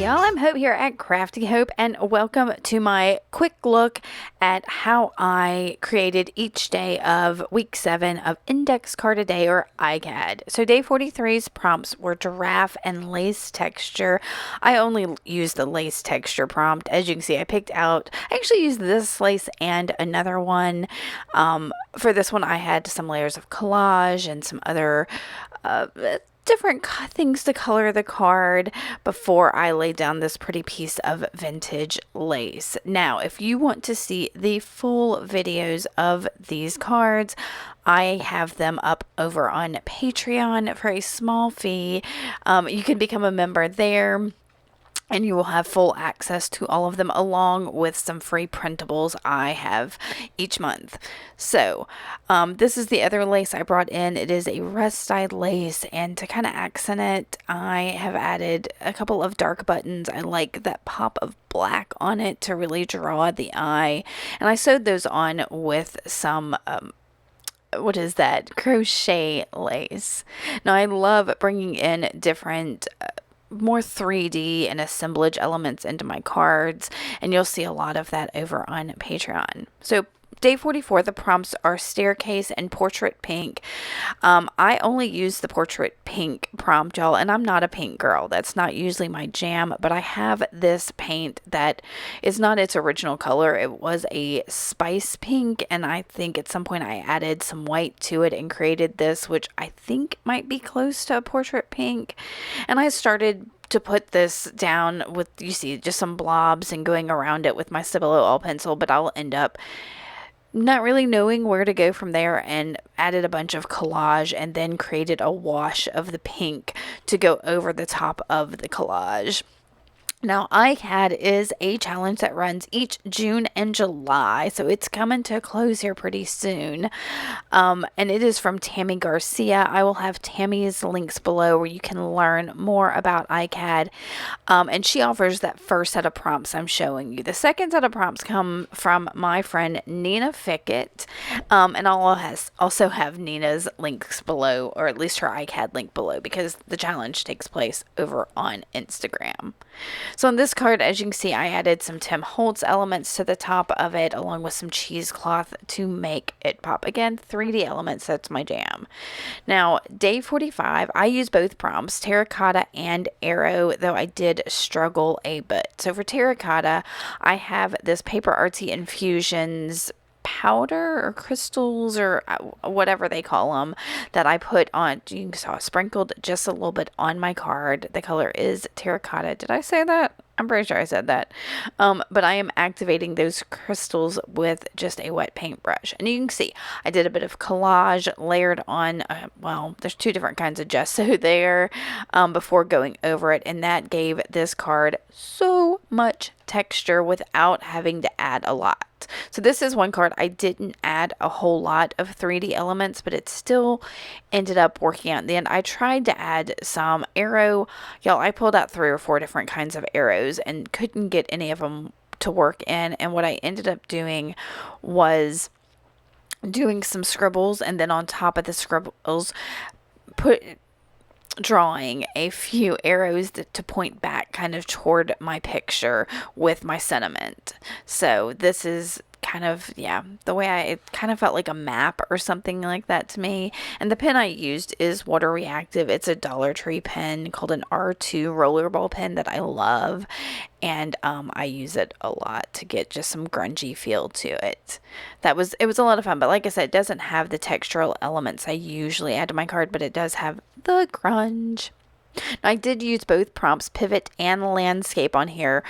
y'all, I'm Hope here at Crafty Hope, and welcome to my quick look at how I created each day of week 7 of Index Card a Day, or ICAD. So day 43's prompts were giraffe and lace texture. I only used the lace texture prompt. As you can see, I actually used this lace and another one. For this one, I had some layers of collage and some other different things to color the card before I laid down this pretty piece of vintage lace. Now, if you want to see the full videos of these cards, I have them up over on Patreon for a small fee. You can become a member there, and you will have full access to all of them, along with some free printables I have each month. So this is the other lace I brought in. It is a rust-dyed lace, and to kind of accent it, I have added a couple of dark buttons. I like that pop of black on it to really draw the eye, and I sewed those on with some what is that, crochet lace. Now, I love bringing in different more 3D and assemblage elements into my cards, and you'll see a lot of that over on Patreon. So day 44, the prompts are staircase and portrait pink. I only use the portrait pink prompt, y'all, and I'm not a pink girl. That's not usually my jam, but I have this paint that is not its original color. It was a spice pink, and I think at some point I added some white to it and created this, which I think might be close to a portrait pink. And I started to put this down with, you see, just some blobs and going around it with my Stabilo all pencil, but I'll end up not really knowing where to go from there, and added a bunch of collage and then created a wash of the pink to go over the top of the collage. Now, ICAD is a challenge that runs each June and July, so it's coming to a close here pretty soon. And it is from Tammy Garcia. I will have Tammy's links below where you can learn more about ICAD. And she offers that first set of prompts I'm showing you. The second set of prompts come from my friend Nina Fickett. And I'll also have Nina's links below, or at least her ICAD link below, because the challenge takes place over on Instagram. So on this card, as you can see, I added some Tim Holtz elements to the top of it, along with some cheesecloth to make it pop. Again, 3D elements, that's my jam. Now, day 45, I use both prompts, TerraCotta and Arrow, though I did struggle a bit. So for TerraCotta, I have this PaperArtsy Infusions powder or crystals or whatever they call them that I put on. You saw sprinkled just a little bit on my card. The color is TerraCotta. Did I say that? I'm pretty sure I said that. But I am activating those crystals with just a wet paintbrush. And you can see I did a bit of collage layered on, well, there's two different kinds of gesso there before going over it. And that gave this card so much texture without having to add a lot. So this is one card I didn't add a whole lot of 3D elements, but it still ended up working out in the end. I tried to add some arrow. Y'all, I pulled out 3 or 4 different kinds of arrows and couldn't get any of them to work in. And what I ended up doing was doing some scribbles, and then on top of the scribbles, drawing a few arrows to point back kind of toward my picture with my sentiment. So this is kind of, the way it kind of felt like a map or something like that to me. And the pen I used is water reactive. It's a Dollar Tree pen called an R2 Rollerball Pen that I love. And I use it a lot to get just some grungy feel to it. It was a lot of fun, but like I said, it doesn't have the textural elements I usually add to my card, but it does have the grunge. Now, I did use both prompts, pivot and landscape, on here.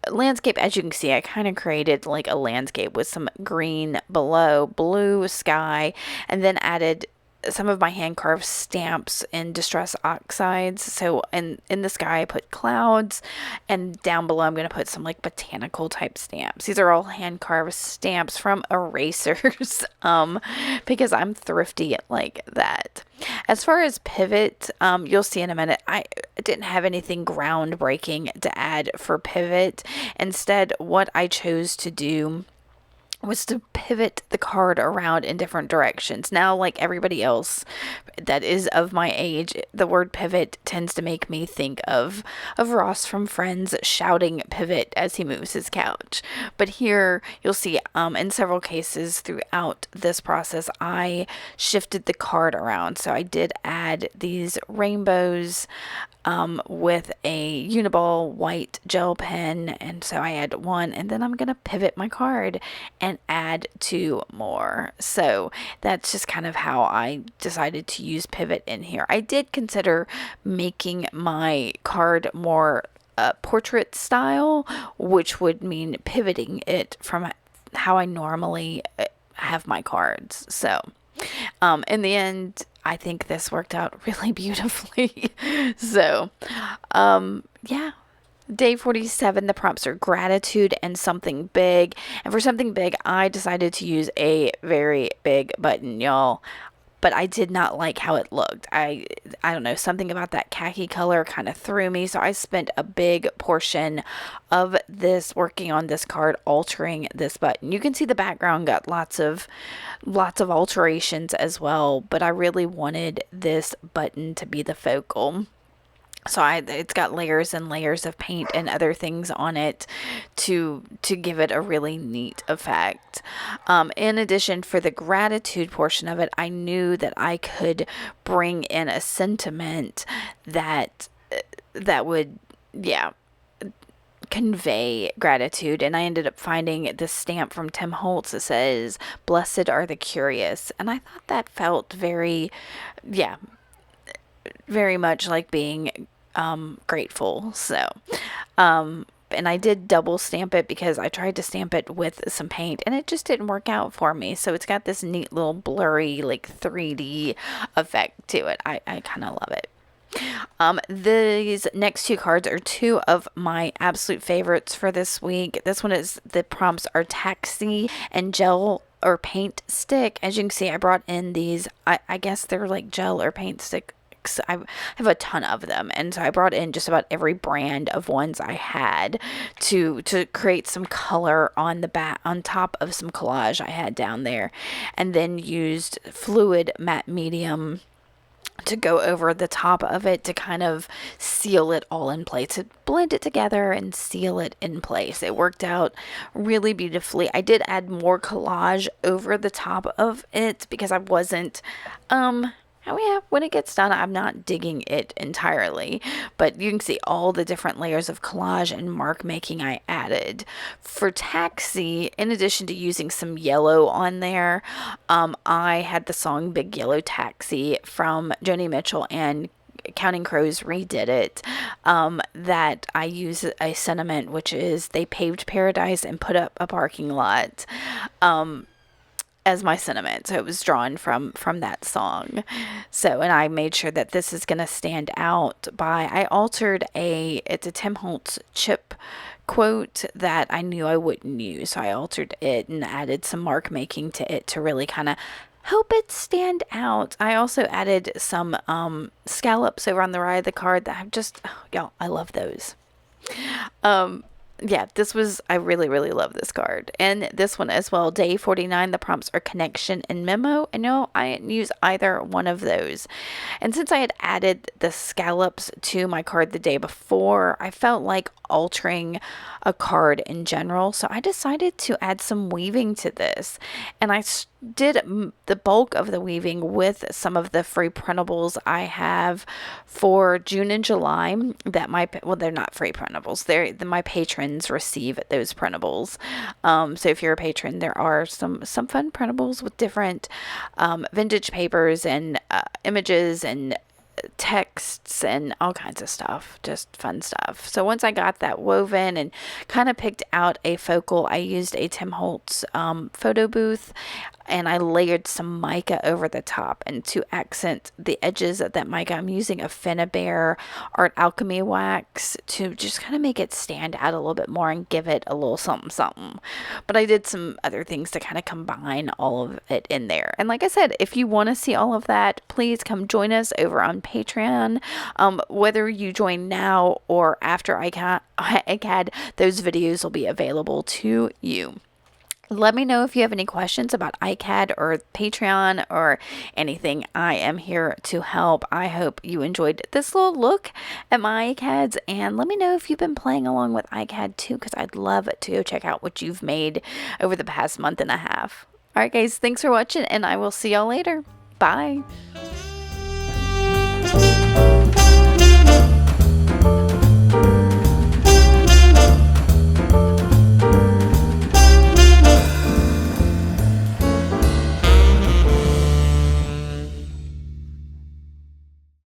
Landscape, as you can see, I kind of created like a landscape with some green below, blue sky, and then added some of my hand carved stamps in distress oxides. So in the sky I put clouds, and down below I'm going to put some like botanical type stamps. These are all hand carved stamps from erasers because I'm thrifty like that. As far as pivot, you'll see in a minute, I didn't have anything groundbreaking to add for pivot. Instead, what I chose to do was to pivot the card around in different directions. Now, like everybody else that is of my age, the word pivot tends to make me think of Ross from Friends shouting pivot as he moves his couch. But here you'll see in several cases throughout this process, I shifted the card around. So I did add these rainbows with a Uniball white gel pen, and so I add one, and then I'm gonna pivot my card and add two more. So that's just kind of how I decided to use pivot in here. I did consider making my card more portrait style, which would mean pivoting it from how I normally have my cards. So in the end, I think this worked out really beautifully. So, yeah. Day 47, the prompts are gratitude and something big. And for something big, I decided to use a very big button, y'all. But I did not like how it looked. I don't know, something about that khaki color kind of threw me. So I spent a big portion of this working on this card, altering this button. You can see the background got lots of alterations as well, but I really wanted this button to be the focal. So it's got layers and layers of paint and other things on it to give it a really neat effect. In addition, for the gratitude portion of it, I knew that I could bring in a sentiment that would, yeah, convey gratitude. And I ended up finding this stamp from Tim Holtz that says, "Blessed are the curious." And I thought that felt very much like being grateful. So, and I did double stamp it because I tried to stamp it with some paint and it just didn't work out for me. So it's got this neat little blurry, like 3D effect to it. I kind of love it. These next two cards are two of my absolute favorites for this week. This one is, the prompts are taxi and gel or paint stick. As you can see, I brought in these, I guess they're like gel or paint stick. I have a ton of them, and so I brought in just about every brand of ones I had to create some color on the back, on top of some collage I had down there, and then used fluid matte medium to go over the top of it to kind of seal it all in place, to blend it together and seal it in place. It worked out really beautifully. I did add more collage over the top of it because I wasn't when it gets done, I'm not digging it entirely, but you can see all the different layers of collage and mark making I added. For taxi, in addition to using some yellow on there, I had the song Big Yellow Taxi from Joni Mitchell and Counting Crows redid it, that I use a sentiment, which is they paved paradise and put up a parking lot, as my sentiment. So it was drawn from that song. So, and I made sure that this is going to stand out by, I altered it's a Tim Holtz chip quote that I knew I wouldn't use. So I altered it and added some mark making to it to really kind of help it stand out. I also added some scallops over on the right of the card that y'all, I love those. Yeah, I really, really love this card. And this one as well, day 49, the prompts are connection and memo. And no, I didn't use either one of those. And since I had added the scallops to my card the day before, I felt like altering a card in general. So I decided to add some weaving to this. And I did the bulk of the weaving with some of the free printables I have for June and July that they're not free printables. My patrons receive those printables. So if you're a patron, there are some fun printables with different vintage papers and images and texts and all kinds of stuff, just fun stuff. So once I got that woven and kind of picked out a focal, I used a Tim Holtz photo booth, and I layered some mica over the top. And to accent the edges of that mica, I'm using a Finnabair Art Alchemy wax to just kind of make it stand out a little bit more and give it a little something something. But I did some other things to kind of combine all of it in there. And like I said, if you want to see all of that, please come join us over on Patreon. Whether you join now or after ICAD, those videos will be available to you. Let me know if you have any questions about ICAD or Patreon or anything. I am here to help. I hope you enjoyed this little look at my ICADs, and let me know if you've been playing along with ICAD too, because I'd love to go check out what you've made over the past month and a half. All right, guys, thanks for watching, and I will see y'all later. Bye.